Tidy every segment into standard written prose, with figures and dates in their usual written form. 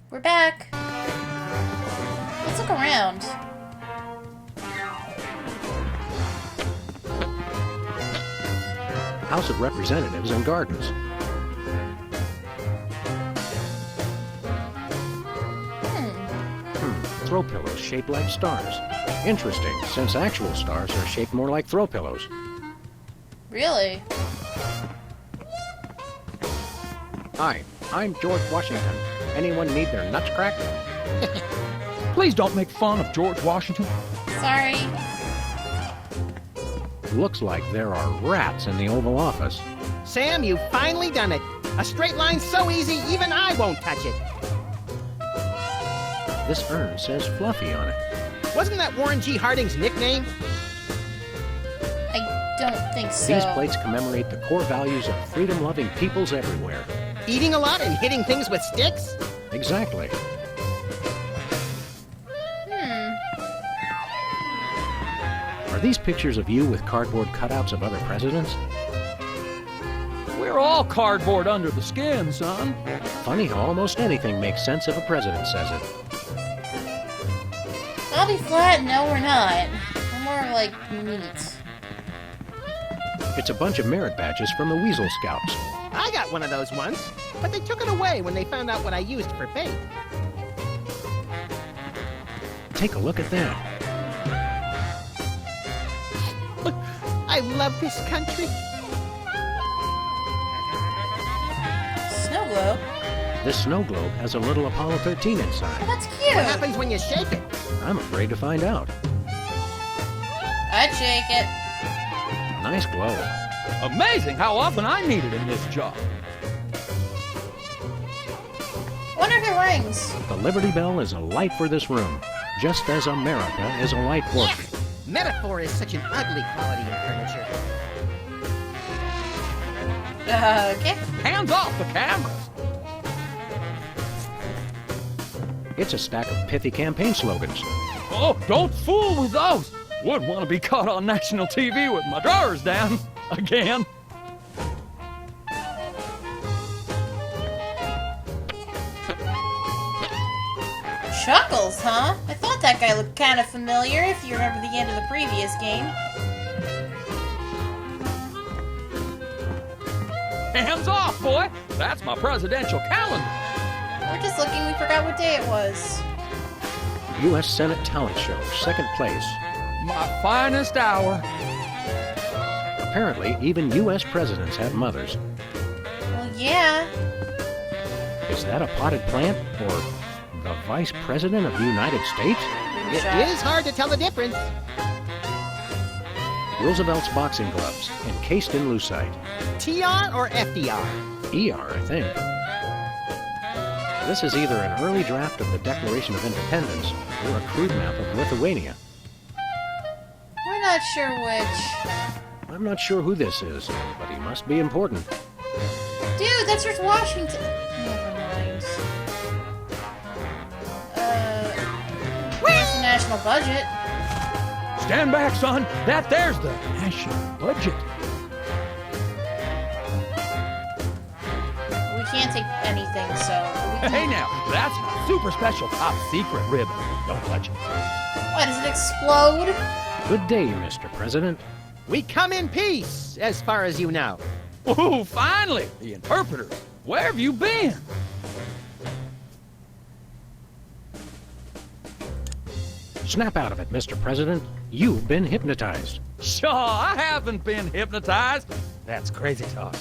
We're back. Let's look around. House of Representatives and Gardens. Throw pillows shaped like stars. Interesting, since actual stars are shaped more like throw pillows. Really? Hi, I'm George Washington. Anyone need their nuts cracked? Please don't make fun of George Washington. Sorry. Looks like there are rats in the Oval Office. Sam, you've finally done it. A straight line's so easy, even I won't touch it. This urn says Fluffy on it. Wasn't that Warren G. Harding's nickname? I don't think so. These plates commemorate the core values of freedom-loving peoples everywhere. Eating a lot and hitting things with sticks? Exactly. Are these pictures of you with cardboard cutouts of other presidents? We're all cardboard under the skin, son. Funny how almost anything makes sense if a president says it. Bobby Flat? No, we're not. We're more like meat. It's a bunch of merit badges from the Weasel Scouts. I got one of those once, but they took it away when they found out what I used for bait. Take a look at that. I love this country. Snow globe? This snow globe has a little Apollo 13 Oh, inside. that's cute. What happens when you shake it? I'm afraid to find out. I'd shake it. Nice glow. Amazing how often I need it in this job. Wonder if it rings. The Liberty Bell is a light for this room, just as America is a light for Yes! Metaphor is such an ugly quality in furniture. Okay. Hands off the cameras. It's a stack of pithy campaign slogans. Oh, don't fool with those. Wouldn't want to be caught on national TV with my drawers down again. Chuckles, huh? I thought that guy looked kind of familiar, if you remember the end of the previous game. Hands off, boy. That's my presidential calendar. We're just looking, we forgot what day it was. U.S. Senate Talent Show, second place. My finest hour. Apparently, even U.S. presidents have mothers. Well, yeah. Is that a potted plant or the Vice President of the United States? It is hard to tell the difference. Roosevelt's boxing gloves, encased in lucite. TR or FDR? ER, I think. This is either an early draft of the Declaration of Independence or a crude map of Lithuania. We're not sure which. I'm not sure who this is, but he must be important. Dude, that's George Washington. Never mind. Where's the national budget? Stand back, son. There's the national budget. We can't take anything, so... Hey now, that's my super special top secret ribbon. Don't touch it. What, does it explode? Good day, Mr. President. We come in peace, as far as you know. Ooh, finally, the interpreter. Where have you been? Snap out of it, Mr. President. You've been hypnotized. Shaw, I haven't been hypnotized. That's crazy talk.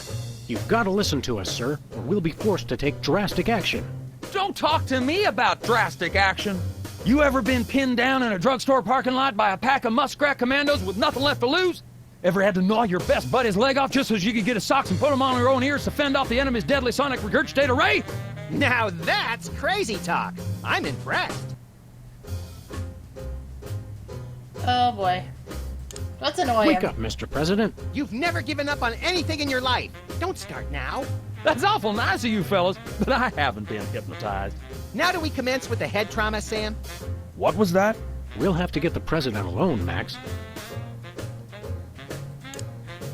You've got to listen to us, sir, or we'll be forced to take drastic action. Don't talk to me about drastic action. You ever been pinned down in a drugstore parking lot by a pack of muskrat commandos with nothing left to lose? Ever had to gnaw your best buddy's leg off just so you could get his socks and put them on your own ears to fend off the enemy's deadly sonic regurgitated array? Now that's crazy talk. I'm impressed. Oh boy. Let's annoy Wake him. up, Mr. President. You've never given up on anything in your life. Don't start now. That's awful nice of you fellas, but I haven't been hypnotized. Now do we commence with the head trauma, Sam? What was that? We'll have to get the president alone, Max.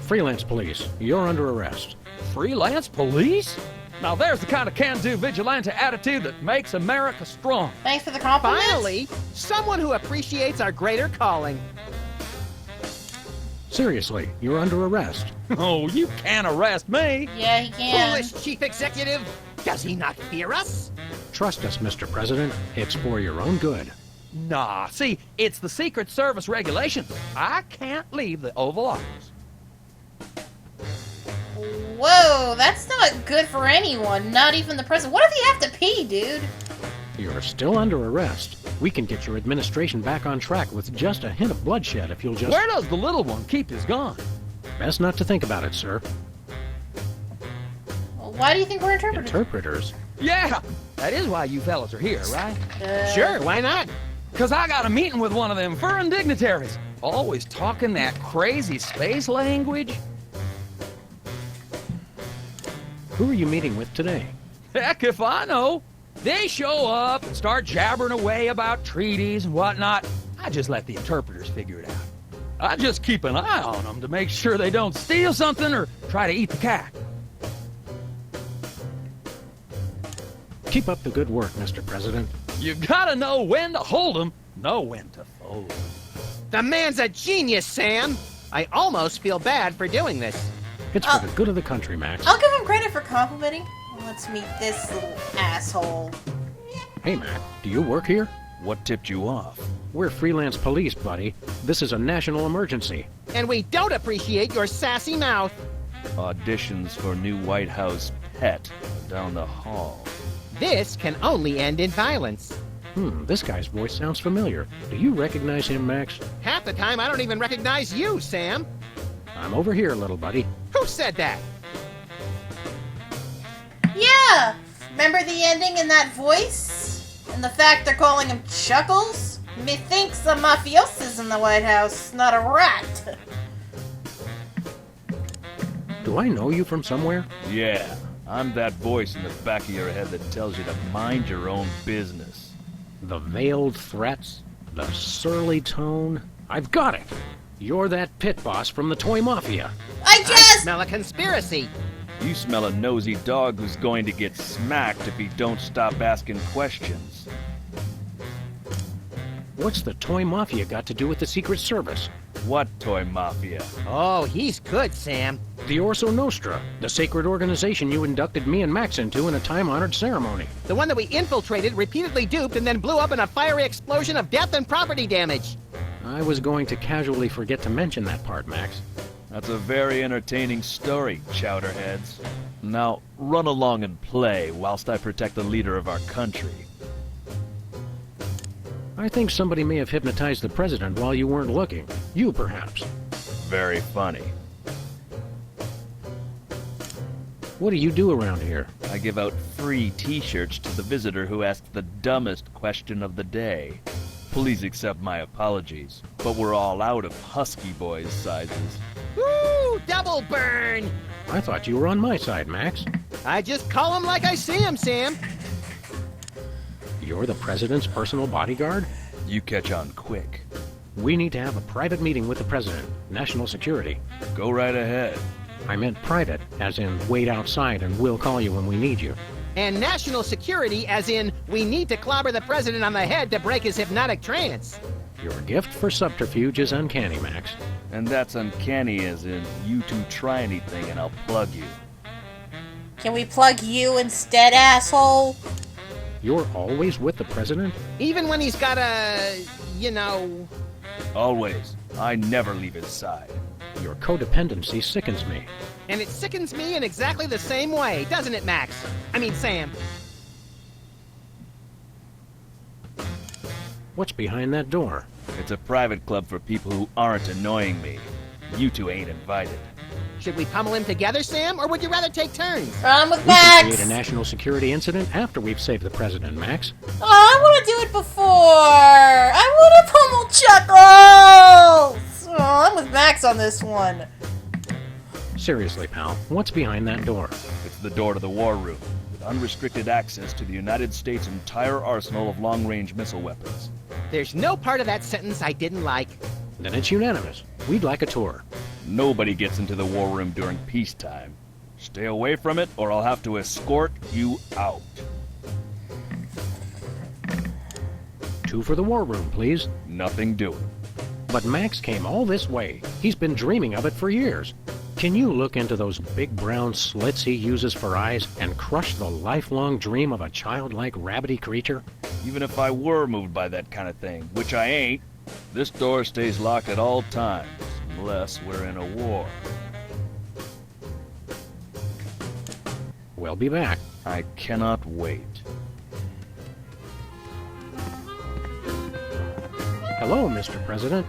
Freelance police, you're under arrest. Freelance police? Now there's the kind of can-do vigilante attitude that makes America strong. Thanks for the compliment. Finally, someone who appreciates our greater calling. Seriously, you're under arrest. Oh, you can't arrest me. Yeah, he can. Foolish chief executive! Does he not fear us? Trust us, Mr. President. It's for your own good. Nah, see, it's the Secret Service regulations. I can't leave the Oval Office. Whoa, that's not good for anyone, not even the president. What if you have to pee, dude? You're still under arrest. We can get your administration back on track with just a hint of bloodshed if you'll just... Where does the little one keep his gun? Best not to think about it, sir. Well, why do you think we're interpreters? Interpreters? Yeah, that is why you fellas are here, right? Sure, why not? Because I got a meeting with one of them foreign dignitaries. Always talking that crazy space language. Who are you meeting with today? Heck if I know. They show up and start jabbering away about treaties and whatnot. I just let the interpreters figure it out. I just keep an eye on them to make sure they don't steal something or try to eat the cat. Keep up the good work, Mr. President. You gotta know when to hold 'em, know when to fold 'em. The man's a genius, Sam! I almost feel bad for doing this. It's for the good of the country, Max. I'll give him credit for complimenting. Let's meet this little asshole. Hey, Mac, do you work here? What tipped you off? We're freelance police, buddy. This is a national emergency. And we don't appreciate your sassy mouth. Auditions for new White House pet down the hall. This can only end in violence. This guy's voice sounds familiar. Do you recognize him, Max? Half the time, I don't even recognize you, Sam. I'm over here, little buddy. Who said that? Yeah! Remember the ending in that voice? And the fact they're calling him Chuckles? Methinks a mafioso's in the White House, not a rat. Do I know you from somewhere? Yeah, I'm that voice in the back of your head that tells you to mind your own business. The veiled threats, the surly tone. I've got it. You're that pit boss from the Toy Mafia. I just... Smell a conspiracy. You smell a nosy dog who's going to get smacked if he don't stop asking questions. What's the Toy Mafia got to do with the Secret Service? What Toy Mafia? Oh, he's good, Sam. The Orso Nostra, the sacred organization you inducted me and Max into in a time-honored ceremony. The one that we infiltrated, repeatedly duped, and then blew up in a fiery explosion of death and property damage. I was going to casually forget to mention that part, Max. That's a very entertaining story, chowderheads. Now, run along and play whilst I protect the leader of our country. I think somebody may have hypnotized the president while you weren't looking. You, perhaps. Very funny. What do you do around here? I give out free t-shirts to the visitor who asks the dumbest question of the day. Please accept my apologies, but we're all out of Husky Boys sizes. Woo! Double burn! I thought you were on my side, Max. I just call him like I see him, Sam. You're the president's personal bodyguard? You catch on quick. We need to have a private meeting with the president. National security. Go right ahead. I meant private, as in wait outside and we'll call you when we need you. And national security, as in, we need to clobber the president on the head to break his hypnotic trance. Your gift for subterfuge is uncanny, Max. And that's uncanny as in, you two try anything and I'll plug you. Can we plug you instead, asshole? You're always with the president? Even when he's got a, you know... Always. I never leave his side. Your codependency sickens me. And it sickens me in exactly the same way, doesn't it, Max? I mean, Sam. What's behind that door? It's a private club for people who aren't annoying me. You two ain't invited. Should we pummel him together, Sam, or would you rather take turns? I'm with We can Max. create a national security incident after we've saved the president, Max. Oh, I want to do it before. I want to pummel Chuckles. Oh, I'm with Max on this one. Seriously, pal, what's behind that door? It's the door to the war room, with unrestricted access to the United States' entire arsenal of long-range missile weapons. There's no part of that sentence I didn't like. Then it's unanimous. We'd like a tour. Nobody gets into the war room during peacetime. Stay away from it, or I'll have to escort you out. 2 for the war room, please. Nothing doing. But Max came all this way. He's been dreaming of it for years. Can you look into those big brown slits he uses for eyes and crush the lifelong dream of a childlike rabbity creature? Even if I were moved by that kind of thing, which I ain't, this door stays locked at all times, unless we're in a war. We'll be back. I cannot wait. Hello, Mr. President.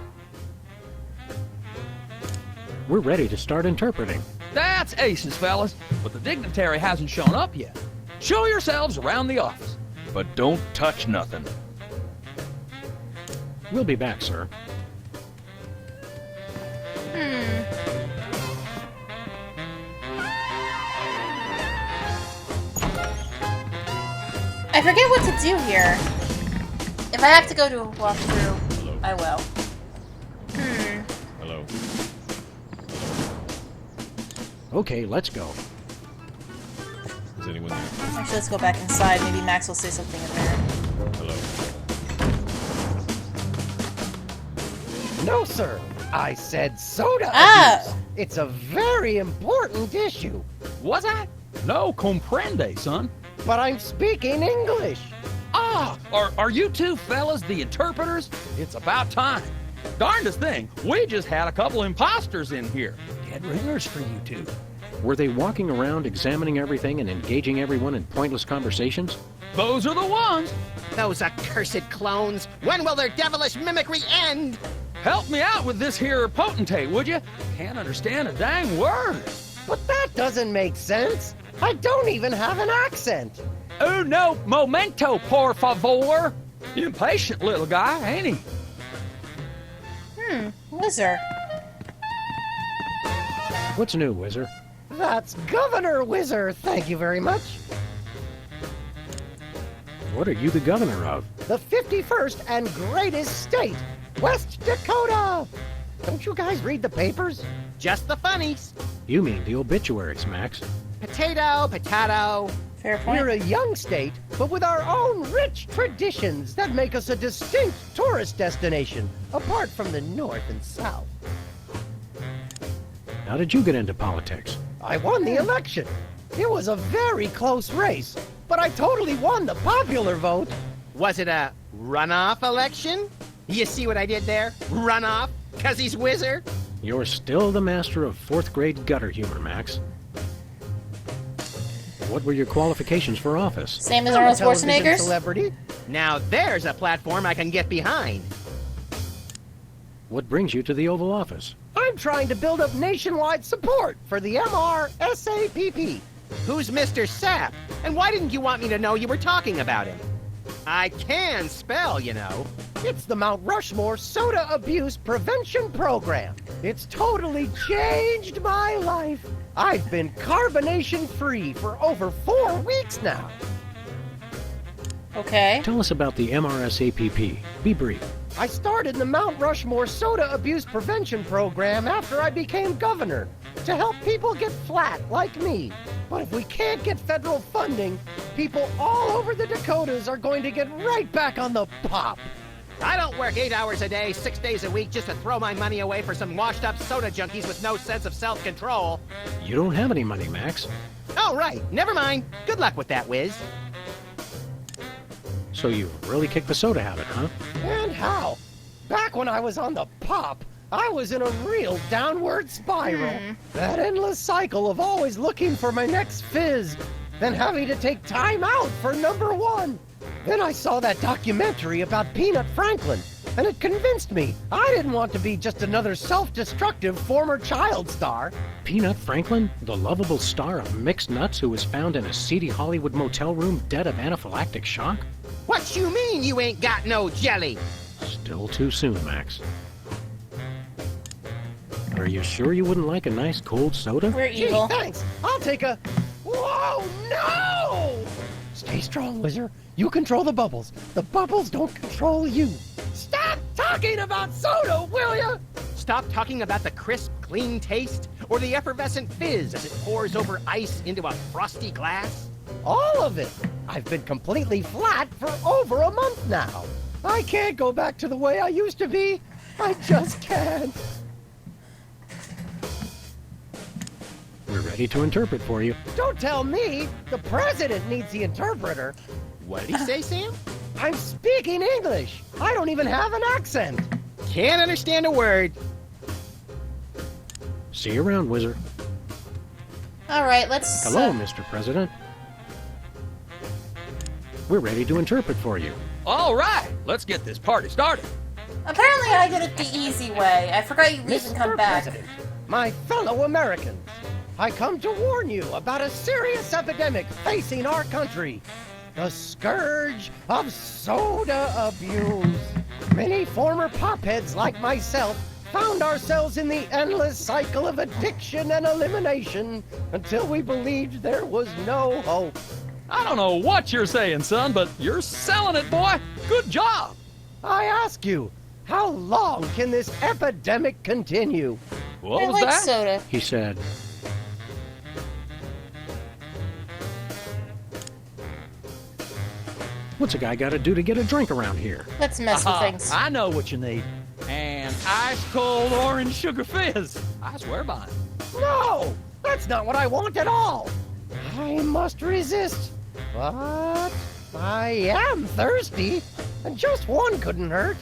We're ready to start interpreting. That's aces, fellas. But the dignitary hasn't shown up yet. Show yourselves around the office. But don't touch nothing. We'll be back, sir. I forget what to do here. If I have to go to a walkthrough, I will. Hello. Okay, let's go. Is anyone there? Actually, let's go back inside. Maybe Max will say something in there. Hello. No, sir. I said soda Ah! abuse. It's a very important issue. Was I? No comprende, son. But I'm speaking English. Ah, are you two fellas the interpreters? It's about time. Darndest thing, we just had a couple imposters in here. Dead ringers for you two. Were they walking around examining everything and engaging everyone in pointless conversations? Those are the ones. Those accursed clones. When will their devilish mimicry end? Help me out with this here potentate, would you? Can't understand a dang word. But that doesn't make sense. I don't even have an accent. Uno momento, por favor. Impatient little guy, ain't he? Wizard. What's new, Whizzer? That's Governor Whizzer, thank you very much. What are you the governor of? The 51st and greatest state, West Dakota. Don't you guys read the papers? Just the funnies. You mean the obituaries, Max. Potato, potato. Fair point. We're a young state, but with our own rich traditions that make us a distinct tourist destination, apart from the North and South. How did you get into politics? I won the election. It was a very close race, but I totally won the popular vote. Was it a runoff election? You see what I did there? Runoff? 'Cause he's Whizzer? You're still the master of 4th grade gutter humor, Max. What were your qualifications for office? Same as I'm a Arnold television Schwarzenegger's? celebrity. Now there's a platform I can get behind. What brings you to the Oval Office? I'm trying to build up nationwide support for the MRSAPP. Who's Mr. Sapp? And why didn't you want me to know you were talking about him? I can spell, you know. It's the Mount Rushmore Soda Abuse Prevention Program. It's totally changed my life. I've been carbonation-free for over 4 weeks now. Okay. Tell us about the MRSAPP. Be brief. I started the Mount Rushmore Soda Abuse Prevention Program after I became governor to help people get flat like me. But if we can't get federal funding, people all over the Dakotas are going to get right back on the pop. I don't work 8 hours a day, 6 days a week just to throw my money away for some washed-up soda junkies with no sense of self-control. You don't have any money, Max. Oh, right. Never mind. Good luck with that, Wiz. So you really kicked the soda habit, huh? And how? Back when I was on the pop, I was in a real downward spiral. That endless cycle of always looking for my next fizz, then having to take time out for number one. Then I saw that documentary about Peanut Franklin, and it convinced me I didn't want to be just another self-destructive former child star. Peanut Franklin, the lovable star of mixed nuts who was found in a seedy Hollywood motel room dead of anaphylactic shock? What you mean you ain't got no jelly? Still too soon, Max. Are you sure you wouldn't like a nice cold soda? We're Gee, evil. thanks. I'll take a... Whoa, no! Stay strong, Whizzer. You control the bubbles. The bubbles don't control you. Stop talking about soda, will ya? Stop talking about the crisp, clean taste, Or the effervescent fizz as it pours over ice into a frosty glass? All of it. I've been completely flat for over a month now. I can't go back to the way I used to be. I just can't. We're ready to interpret for you. Don't tell me. The president needs the interpreter. What did he say, Sam? I'm speaking English. I don't even have an accent. Can't understand a word. See you around, Wizard. All right, let's. Hello, Mr. President. We're ready to interpret for you. All right, let's get this party started. Apparently, I did it the easy way. I forgot you leave and come Mr. back. President, my fellow Americans, I come to warn you about a serious epidemic facing our country. The scourge of soda abuse. Many former popheads like myself found ourselves in the endless cycle of addiction and elimination until we believed there was no hope. I don't know what you're saying, son, but you're selling it, boy. Good job. I ask you, how long can this epidemic continue? What I was like that? soda. He said, "What's a guy got to do to get a drink around here?" Let's mess with Aha, things. I know what you need. An ice-cold orange sugar fizz. I swear by it. No, that's not what I want at all. I must resist. But I am thirsty, and just one couldn't hurt.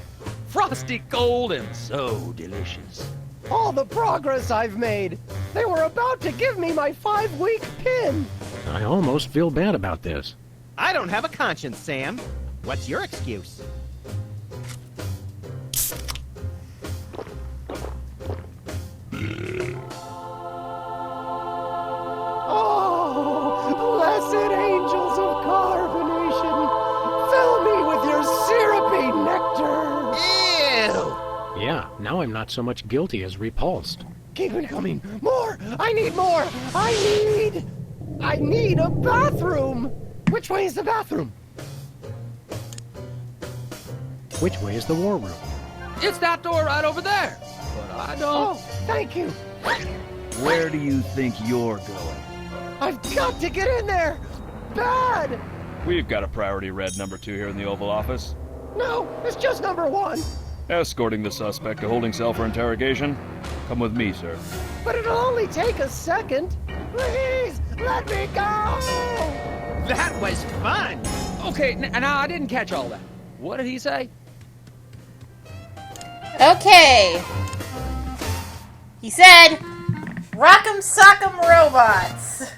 Frosty cold and so delicious. All the progress I've made. They were about to give me my 5-week pin. I almost feel bad about this. I don't have a conscience, Sam. What's your excuse? Oh, blessed angels of carbonation, fill me with your syrupy nectar. Ew! Yeah, now I'm not so much guilty as repulsed. Keep it coming. More. I need more. I need a bathroom. Which way is the bathroom? Which way is the war room? It's that door right over there. But I don't. Oh, thank you. Where do you think you're going? I've got to get in there. Bad. We've got a priority red number 2 here in the Oval Office. No, it's just number 1. Escorting the suspect to holding cell for interrogation. Come with me, sir. But it'll only take a second. Please, let me go. That was fun! Okay, now I didn't catch all that. What did he say? Okay. He said, "Rock'em sock'em robots."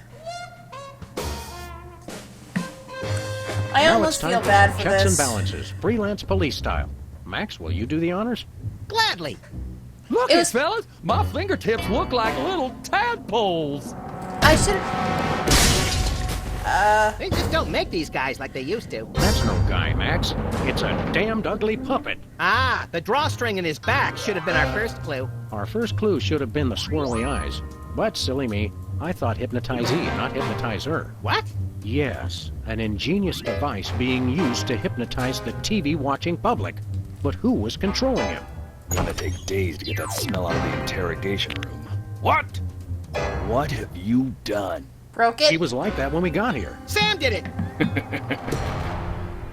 I Now almost it's time feel for bad some for checks this. and balances, freelance police style. Max, will you do the honors? Gladly. Look It it, was- fellas. My fingertips look like little tadpoles. I should. They just don't make these guys like they used to. That's no guy, Max. It's a damned ugly puppet. Ah, the drawstring in his back should have been our first clue. Our first clue should have been the swirly eyes. But, silly me, I thought hypnotizee, not hypnotizer. What? Yes, an ingenious device being used to hypnotize the TV-watching public. But who was controlling him? Gonna take days to get that smell out of the interrogation room. What? What have you done? Broke He it. was like that when we got here. Sam did it!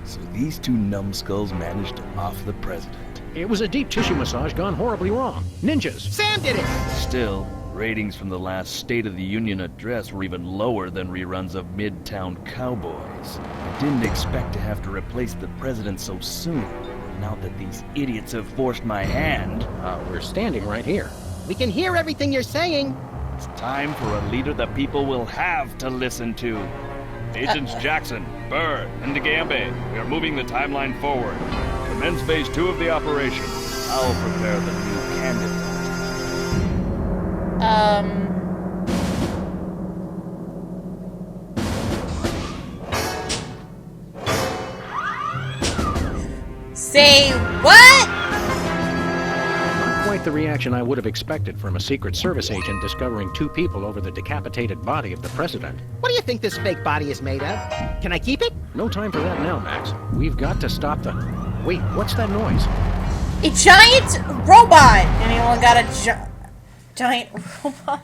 So these 2 numbskulls managed to off the president. It was a deep tissue massage gone horribly wrong. Ninjas. Sam did it! Still, ratings from the last State of the Union address were even lower than reruns of Midtown Cowboys. I didn't expect to have to replace the president so soon. Now that these idiots have forced my hand, We're standing right here. We can hear everything you're saying. it's time for a leader the people will have to listen to. Agents Jackson, Burr, and DeGambe, we are moving the timeline forward. Commence phase 2 of the operation. I'll prepare the new candidate. Say what? Not quite the reaction I would have expected from a Secret Service agent discovering 2 people over the decapitated body of the president. What do you think this fake body is made of? Can I keep it? No time for that now, Max. We've got to stop the... Wait, what's that noise? A giant robot. Anyone got a giant robot?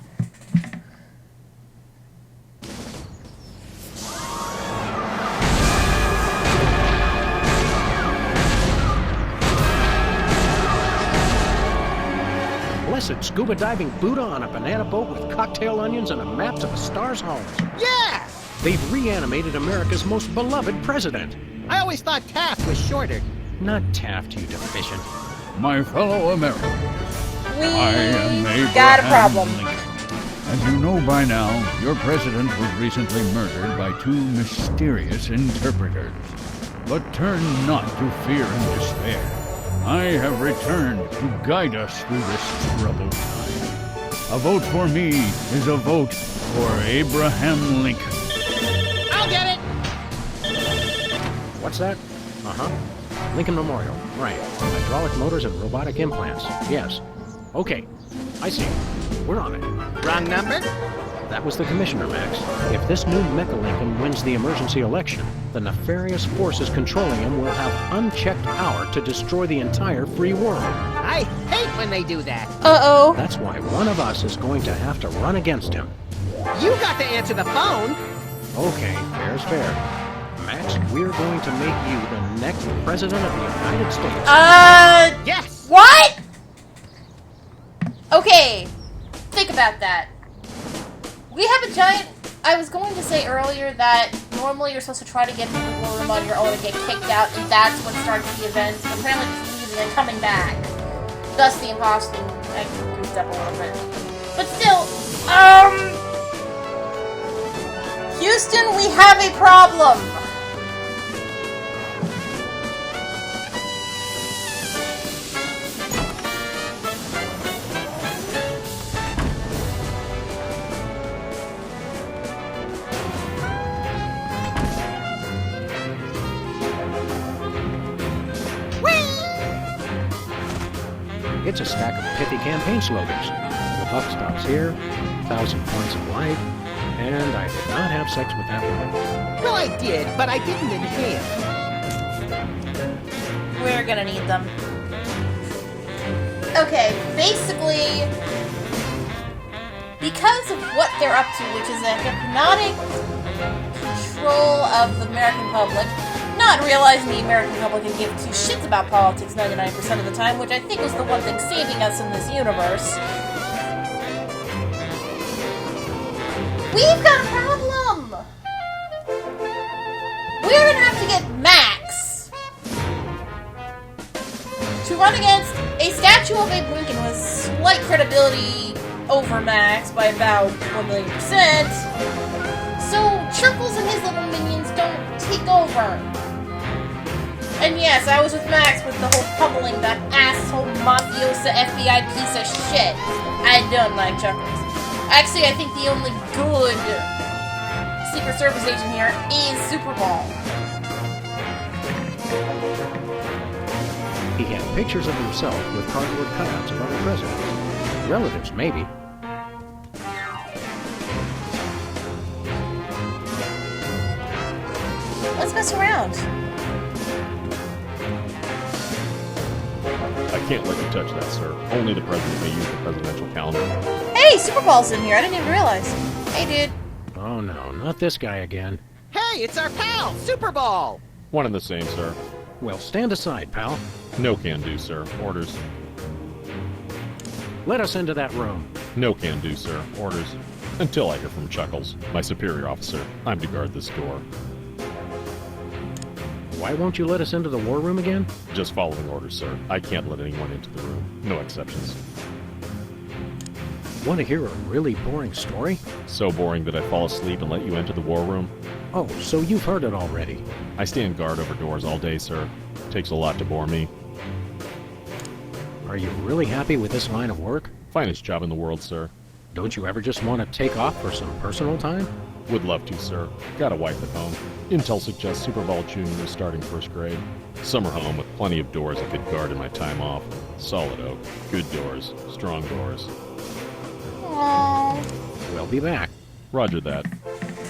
acid scuba diving Buddha on a banana boat with cocktail onions and a map to the stars' homes. Yeah! They've reanimated America's most beloved president. I always thought Taft was shorter. Not Taft, you deficient. My fellow Americans, We I am Abraham got a problem. Lincoln. As you know by now, your president was recently murdered by two mysterious interpreters. But turn not to fear and despair. I have returned to guide us through this troubled time. A vote for me is a vote for Abraham Lincoln. I'll get it! What's that? Lincoln Memorial. Right. Hydraulic motors and robotic implants. Yes. Okay. I see. We're on it. Wrong number? That was the commissioner, Max. If this new Mecha Lincoln wins the emergency election, the nefarious forces controlling him will have unchecked power to destroy the entire free world. I hate when they do that. Uh-oh. That's why one of us is going to have to run against him. You got to answer the phone. Okay, fair's fair. Max, we're going to make you the next president of the United States. Yes! What? Okay, think about that. We have a giant... I was going to say earlier that normally you're supposed to try to get into the war room on your own and get kicked out, and that's what starts the events, but apparently just leaving and coming back. Thus the imposter. I goofed up a little bit. But still, Houston, we have a problem! It's a stack of pithy campaign slogans. The buck stops here, 1,000 points of life, and I did not have sex with that woman. Well, I did, but I didn't enhance. We're gonna need them. Okay, basically, because of what they're up to, which is a hypnotic control of the American public, not realizing the American public can give two shits about politics 99% of the time, which I think was the one thing saving us in this universe. We've got a problem! We're gonna have to get Max to run against a statue of Abe Lincoln with slight credibility over Max by about 1,000,000%, so Chuckles and his little minions don't take over. And yes, I was with Max with the whole pummeling that asshole mafiosa FBI piece of shit. I don't like Chuckles. Actually, I think the only good Secret Service agent here is Superball. He had pictures of himself with cardboard cutouts of other presidents. Relatives, maybe. Let's mess around. I can't let you touch that, sir. Only the president may use the presidential calendar. Hey, Superball's in here. I didn't even realize. Hey, dude. Oh no, not this guy again. Hey, it's our pal, Superball! One and the same, sir. Well, stand aside, pal. No can do, sir. Orders. Let us into that room. No can do, sir. Orders. Until I hear from Chuckles, my superior officer. I'm to guard this door. Why won't you let us into the war room again? Just following orders, sir. I can't let anyone into the room. No exceptions. Want to hear a really boring story? So boring that I fall asleep and let you enter the war room? Oh, so you've heard it already. I stand guard over doors all day, sir. Takes a lot to bore me. Are you really happy with this line of work? Finest job in the world, sir. Don't you ever just want to take off for some personal time? Would love to, sir. Got a wife at home. Intel suggests Superball Jr. is starting first grade. Summer home with plenty of doors I could guard in my time off. Solid oak. Good doors. Strong doors. Aww. We'll be back. Roger that.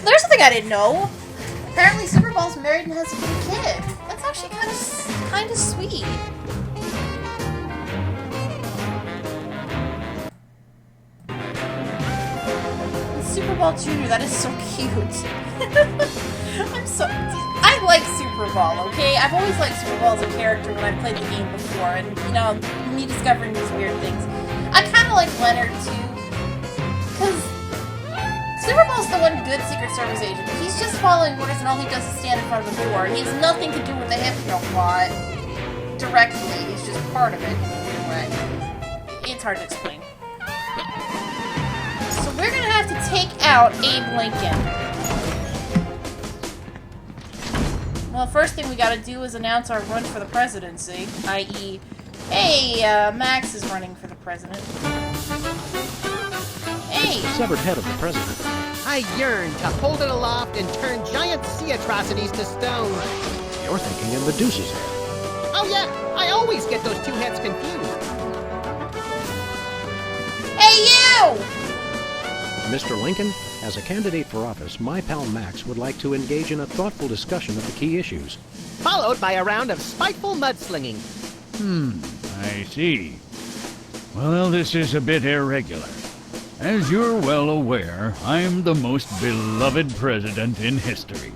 There's something I didn't know. Apparently Superball's married and has a good kid. That's actually kind of sweet. Superball Jr., that is so cute. I like Superball, okay? I've always liked Superball as a character when I've played the game before, and, you know, me discovering these weird things. I kind of like Leonard too, because Superball's the one good Secret Service agent. He's just following orders, and all he does is stand in front of the door. He has nothing to do with the Hypno plot directly. He's just part of it. Anyway, it's hard to explain. So we're gonna have to take out Abe Lincoln. Well, first thing we gotta do is announce our run for the presidency, i.e., hey, Max is running for the president. Hey! Severed head of the president. I yearn to hold it aloft and turn giant sea atrocities to stone. You're thinking in Medusa's head. Oh yeah, I always get those two heads confused. Hey, you! Mr. Lincoln, as a candidate for office, my pal Max would like to engage in a thoughtful discussion of the key issues. Followed by a round of spiteful mudslinging. I see. Well, this is a bit irregular. As you're well aware, I'm the most beloved president in history.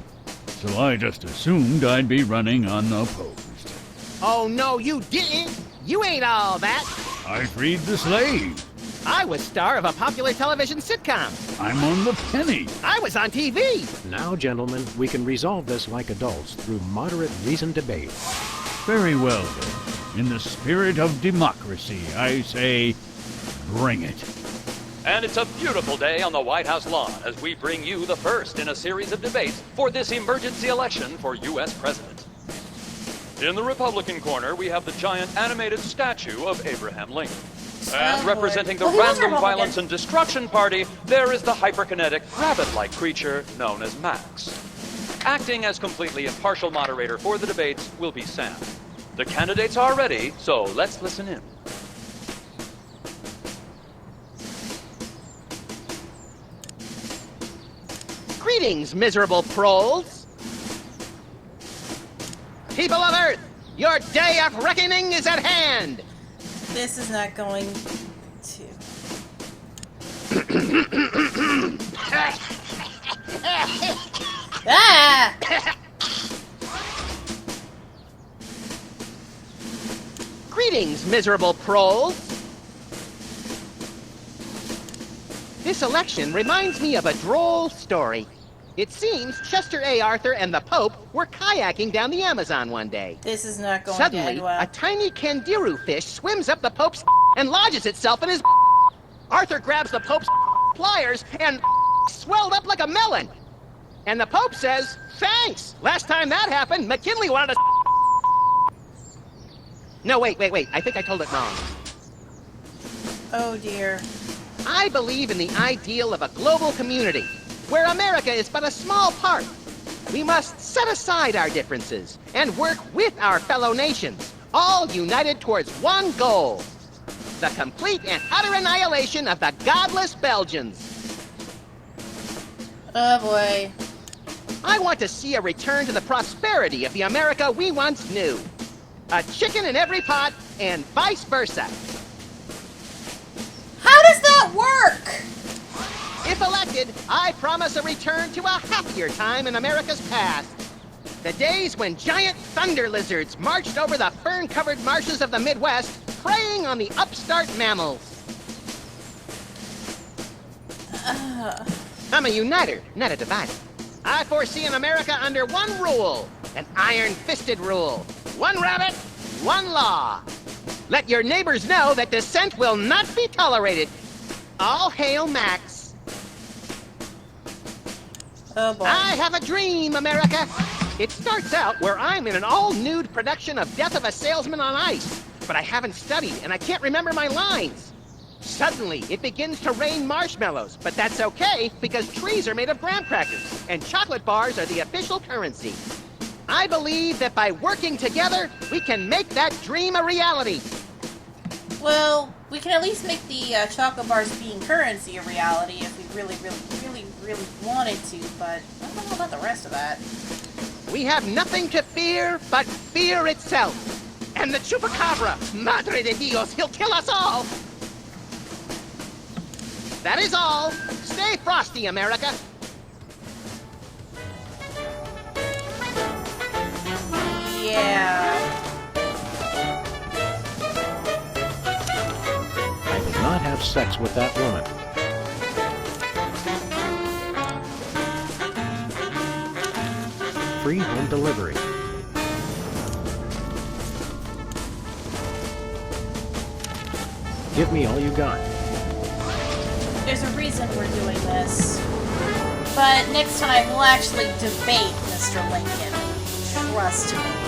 So I just assumed I'd be running unopposed. Oh no, you didn't! You ain't all that! I freed the slave. I was star of a popular television sitcom. I'm on the penny. I was on TV. Now, gentlemen, we can resolve this like adults through moderate reasoned debate. Very well, then. In the spirit of democracy, I say, bring it. And it's a beautiful day on the White House lawn as we bring you the first in a series of debates for this emergency election for U.S. President. In the Republican corner, we have the giant animated statue of Abraham Lincoln. And representing the Well, he was Random Republican. Violence and Destruction Party, there is the hyperkinetic, rabbit-like creature known as Max. Acting as completely impartial moderator for the debates will be Sam. The candidates are ready, so let's listen in. Greetings, miserable proles. People of Earth, your day of reckoning is at hand. This is not going to... Ah! Greetings, miserable proles. This election reminds me of a droll story. It seems Chester A. Arthur and the Pope were kayaking down the Amazon one day. This is not going to Suddenly, end well. a tiny kangaroo fish swims up the Pope's and lodges itself in his. Arthur grabs the Pope's pliers and swelled up like a melon. And the Pope says, "Thanks. Last time that happened, McKinley wanted to." No, wait. I think I told it wrong. Oh dear. I believe in the ideal of a global community, where America is but a small part. We must set aside our differences and work with our fellow nations, all united towards one goal: the complete and utter annihilation of the godless Belgians. Oh boy. I want to see a return to the prosperity of the America we once knew. A chicken in every pot, and vice versa. How does that work? If elected, I promise a return to a happier time in America's past. The days when giant thunder lizards marched over the fern-covered marshes of the Midwest, preying on the upstart mammals. I'm a uniter, not a divider. I foresee an America under one rule, an iron-fisted rule. One rabbit, one law. Let your neighbors know that dissent will not be tolerated. All hail Max. Oh boy. I have a dream, America. It starts out where I'm in an all-nude production of Death of a Salesman on Ice, but I haven't studied and I can't remember my lines. Suddenly, it begins to rain marshmallows, but that's okay because trees are made of graham crackers and chocolate bars are the official currency. I believe that by working together, we can make that dream a reality. Well, we can at least make the chocolate bars being currency a reality if we really wanted to, but I don't know about the rest of that. We have nothing to fear but fear itself. And the chupacabra, madre de Dios, he'll kill us all. That is all. Stay frosty, America. Yeah. I did not have sex with that woman. Free home delivery. Give me all you got. There's a reason we're doing this. But next time we'll actually debate Mr. Lincoln. Trust me.